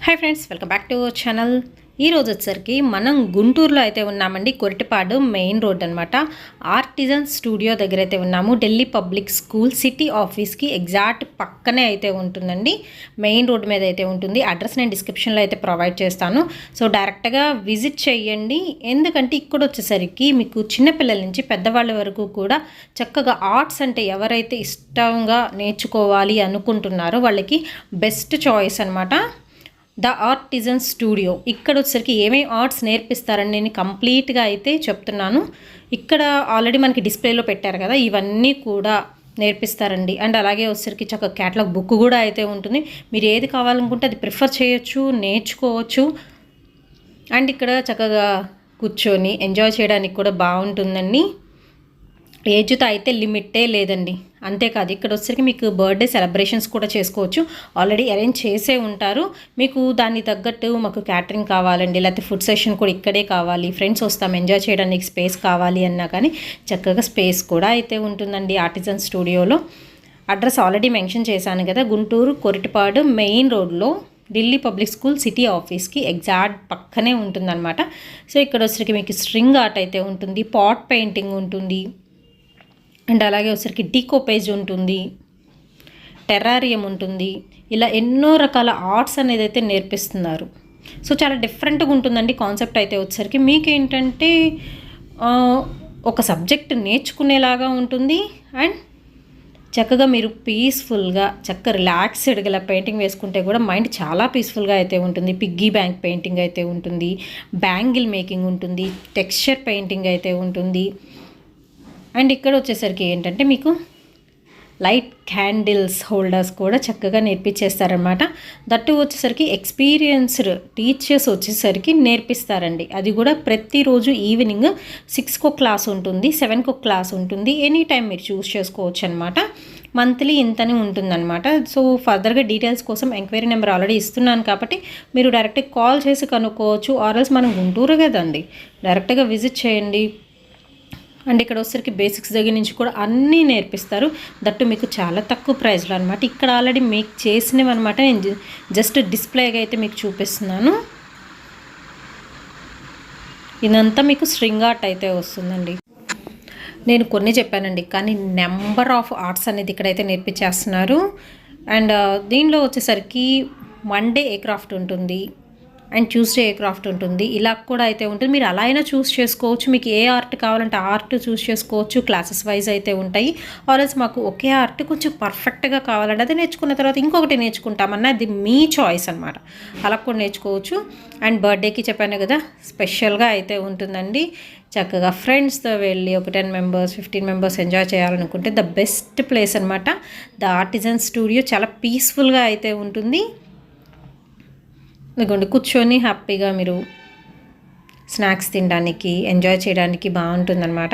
Hi friends, welcome back to our channel. ఈరోజు వచ్చేసరికి మనం గుంటూరులో అయితే ఉన్నామండి. కొరిటపాడు మెయిన్ రోడ్ అనమాట. ఆర్టిజన్ స్టూడియో దగ్గర అయితే ఉన్నాము. ఢిల్లీ పబ్లిక్ స్కూల్ సిటీ ఆఫీస్కి ఎగ్జాక్ట్ పక్కనే అయితే ఉంటుందండి. మెయిన్ రోడ్ మీద అయితే ఉంటుంది. అడ్రస్ నేను డిస్క్రిప్షన్లో అయితే ప్రొవైడ్ చేస్తాను. సో డైరెక్ట్గా విజిట్ చేయండి. ఎందుకంటే ఇక్కడ వచ్చేసరికి మీకు చిన్నపిల్లల నుంచి పెద్దవాళ్ళ వరకు కూడా చక్కగా ఆర్ట్స్ అంటే ఎవరైతే ఇష్టంగా నేర్చుకోవాలి అనుకుంటున్నారో వాళ్ళకి బెస్ట్ చాయిస్ అనమాట. The artisan studio. ఇక్కడ వచ్చేసరికి ఏమేమి ఆర్ట్స్ నేర్పిస్తారని నేను కంప్లీట్గా అయితే చెప్తున్నాను. ఇక్కడ ఆల్రెడీ మనకి డిస్ప్లేలో పెట్టారు కదా, ఇవన్నీ కూడా నేర్పిస్తారండి. అండ్ అలాగే వచ్చేసరికి చక్కగా క్యాటలాగ్ బుక్ కూడా అయితే ఉంటుంది. మీరు ఏది కావాలనుకుంటే అది ప్రిఫర్ చేయొచ్చు, నేర్చుకోవచ్చు. అండ్ ఇక్కడ చక్కగా కూర్చొని ఎంజాయ్ చేయడానికి కూడా బాగుంటుందండి. ఏజ్తో అయితే లిమిటే లేదండి. అంతేకాదు ఇక్కడ వచ్చేసరికి మీకు బర్త్డే సెలబ్రేషన్స్ కూడా చేసుకోవచ్చు. ఆల్రెడీ అరేంజ్ చేసే ఉంటారు. మీకు దాన్ని తగ్గట్టు మాకు క్యాటరింగ్ కావాలండి, లేకపోతే ఫుడ్ సెషన్ కూడా ఇక్కడే కావాలి, ఫ్రెండ్స్ వస్తాం ఎంజాయ్ చేయడానికి స్పేస్ కావాలి అన్నా కానీ చక్కగా స్పేస్ కూడా అయితే ఉంటుందండి ఆర్టిజన్ స్టూడియోలో. అడ్రస్ ఆల్రెడీ మెన్షన్ చేశాను కదా, గుంటూరు కొరిటపాడు మెయిన్ రోడ్లో ఢిల్లీ పబ్లిక్ స్కూల్ సిటీ ఆఫీస్కి ఎగ్జాక్ట్ పక్కనే ఉంటుందన్నమాట. సో ఇక్కడ వచ్చేసరికి మీకు స్ట్రింగ్ ఆర్ట్ అయితే ఉంటుంది, పాట్ పెయింటింగ్ ఉంటుంది, అండ్ అలాగే వచ్చరికి డీకోపేజ్ ఉంటుంది, టెర్రారియం ఉంటుంది. ఇలా ఎన్నో రకాల ఆర్ట్స్ అనేది అయితే నేర్పిస్తున్నారు. సో చాలా డిఫరెంట్గా ఉంటుందండి కాన్సెప్ట్ అయితే వచ్చరికి. మీకు ఏంటంటే ఒక సబ్జెక్ట్ నేర్చుకునేలాగా ఉంటుంది. అండ్ చక్కగా మీరు పీస్ఫుల్గా రిలాక్స్డ్గా ఇలా పెయింటింగ్ వేసుకుంటే కూడా మైండ్ చాలా పీస్ఫుల్గా అయితే ఉంటుంది. పిగ్గీ బ్యాంక్ పెయింటింగ్ అయితే ఉంటుంది, బ్యాంగిల్ మేకింగ్ ఉంటుంది, టెక్స్చర్ పెయింటింగ్ అయితే ఉంటుంది. అండ్ ఇక్కడ వచ్చేసరికి ఏంటంటే మీకు లైట్ క్యాండిల్స్ హోల్డర్స్ కూడా చక్కగా నేర్పించేస్తారనమాట. దట్టు వచ్చేసరికి ఎక్స్పీరియన్స్డ్ టీచర్స్ వచ్చేసరికి నేర్పిస్తారండి. అది కూడా ప్రతిరోజు ఈవినింగ్ 6కు క్లాస్ ఉంటుంది, 7కు క్లాస్ ఉంటుంది. ఎనీ టైం మీరు చూస్ చేసుకోవచ్చు అనమాట. మంత్లీ ఇంతని ఉంటుందన్నమాట. సో ఫర్దర్గా డీటెయిల్స్ కోసం ఎంక్వైరీ నెంబర్ ఆల్రెడీ ఇస్తున్నాను కాబట్టి మీరు డైరెక్ట్గా కాల్ చేసి కనుక్కోవచ్చు. ఆర్ఎల్స్ మనం గుంటూరు కదండి, డైరెక్ట్గా విజిట్ చేయండి. అండ్ ఇక్కడ వచ్చేసరికి బేసిక్స్ దగ్గర నుంచి కూడా అన్నీ నేర్పిస్తారు. దట్టు మీకు చాలా తక్కువ ప్రైస్లో అనమాట. ఇక్కడ ఆల్రెడీ మేక్ చేసినవి అనమాట. నేను జస్ట్ డిస్ప్లేగా అయితే మీకు చూపిస్తున్నాను. ఇదంతా మీకు స్ట్రింగ్ ఆర్ట్ అయితే వస్తుందండి. నేను కొన్ని చెప్పానండి, కానీ నెంబర్ ఆఫ్ ఆర్ట్స్ అనేది ఇక్కడైతే నేర్పించేస్తున్నారు. అండ్ దీనిలో వచ్చేసరికి మండే ఏ క్రాఫ్ట్ ఉంటుంది, అండ్ ట్యూస్డే ఏ క్రాఫ్ట్ ఉంటుంది. ఇలా కూడా అయితే ఉంటుంది. మీరు అలా అయినా చూస్ చేసుకోవచ్చు. మీకు ఏ ఆర్ట్ కావాలంటే ఆర్ట్ చూస్ చేసుకోవచ్చు. క్లాసెస్ వైజ్ అయితే ఉంటాయి. ఆర్ఎల్స్ మాకు ఒకే ఆర్ట్ కొంచెం పర్ఫెక్ట్గా కావాలంటే అది నేర్చుకున్న తర్వాత ఇంకొకటి నేర్చుకుంటామన్నా అది మీ చాయిస్ అనమాట. అలా కూడా నేర్చుకోవచ్చు. అండ్ బర్త్డేకి చెప్పాను కదా, స్పెషల్గా అయితే ఉంటుందండి. చక్కగా ఫ్రెండ్స్తో వెళ్ళి ఒక 10 మెంబర్స్ 15 మెంబర్స్ ఎంజాయ్ చేయాలనుకుంటే ద బెస్ట్ ప్లేస్ అనమాట. ద ఆర్టిజన్ స్టూడియో చాలా పీస్ఫుల్గా అయితే ఉంటుంది. ఇదిగోండి, కూర్చొని హ్యాపీగా మీరు స్నాక్స్ తినడానికి ఎంజాయ్ చేయడానికి బాగుంటుందన్నమాట.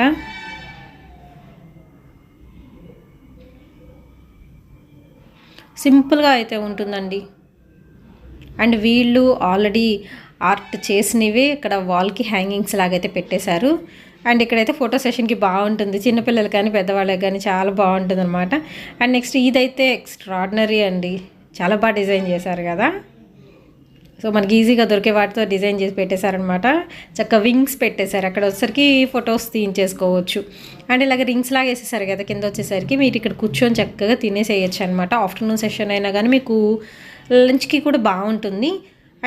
సింపుల్గా అయితే ఉంటుందండి. అండ్ వీళ్ళు ఆల్రెడీ ఆర్ట్ చేసినవే ఇక్కడ వాల్కి హ్యాంగింగ్స్ లాగైతే పెట్టేశారు. అండ్ ఇక్కడైతే ఫోటో సెషన్కి బాగుంటుంది. చిన్నపిల్లలు కానీ పెద్దవాళ్ళకి కానీ చాలా బాగుంటుంది అనమాట. అండ్ నెక్స్ట్ ఇదైతే ఎక్స్ట్రాడినరీ అండి, చాలా బాగా డిజైన్ చేశారు కదా. సో మనకి ఈజీగా దొరికే వాటితో డిజైన్ చేసి పెట్టేశారనమాట. చక్కగా వింగ్స్ పెట్టేశారు. అక్కడ వచ్చేసరికి ఫొటోస్ తీయించేసుకోవచ్చు. అండ్ ఇలాగ రింగ్స్ లాగా వేసేసారు కదా, కింద వచ్చేసరికి మీరు ఇక్కడ కూర్చొని చక్కగా తినేసేయచ్చు అనమాట. ఆఫ్టర్నూన్ సెషన్ అయినా కానీ మీకు లంచ్కి కూడా బాగుంటుంది.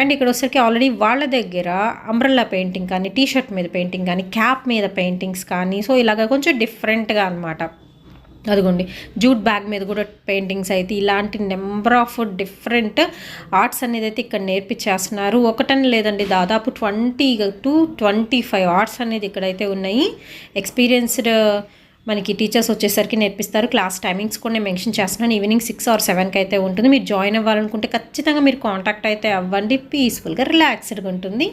అండ్ ఇక్కడ వచ్చేసరికి ఆల్రెడీ వాళ్ళ దగ్గర అంబ్రెల్లా పెయింటింగ్ కానీ, టీషర్ట్ మీద పెయింటింగ్ కానీ, క్యాప్ మీద పెయింటింగ్స్ కానీ, సో ఇలాగ కొంచెం డిఫరెంట్గా అనమాట. అదిగోండి, జూట్ బ్యాగ్ మీద కూడా పెయింటింగ్స్ అయితే ఇలాంటి నెంబర్ ఆఫ్ డిఫరెంట్ ఆర్ట్స్ అనేది అయితే ఇక్కడ నేర్పించేస్తున్నారు. ఒకటని లేదండి, దాదాపు 20 to 25 ఆర్ట్స్ అనేది ఇక్కడైతే ఉన్నాయి. ఎక్స్పీరియన్స్డ్ మనకి టీచర్స్ వచ్చేసరికి నేర్పిస్తారు. క్లాస్ టైమింగ్స్ కూడా నేను మెన్షన్ చేస్తున్నాను. ఈవినింగ్ 6 or 7కి అయితే ఉంటుంది. మీరు జాయిన్ అవ్వాలనుకుంటే ఖచ్చితంగా మీరు కాంటాక్ట్ అయితే అవ్వండి. పీస్ఫుల్గా రిలాక్స్డ్గా ఉంటుంది.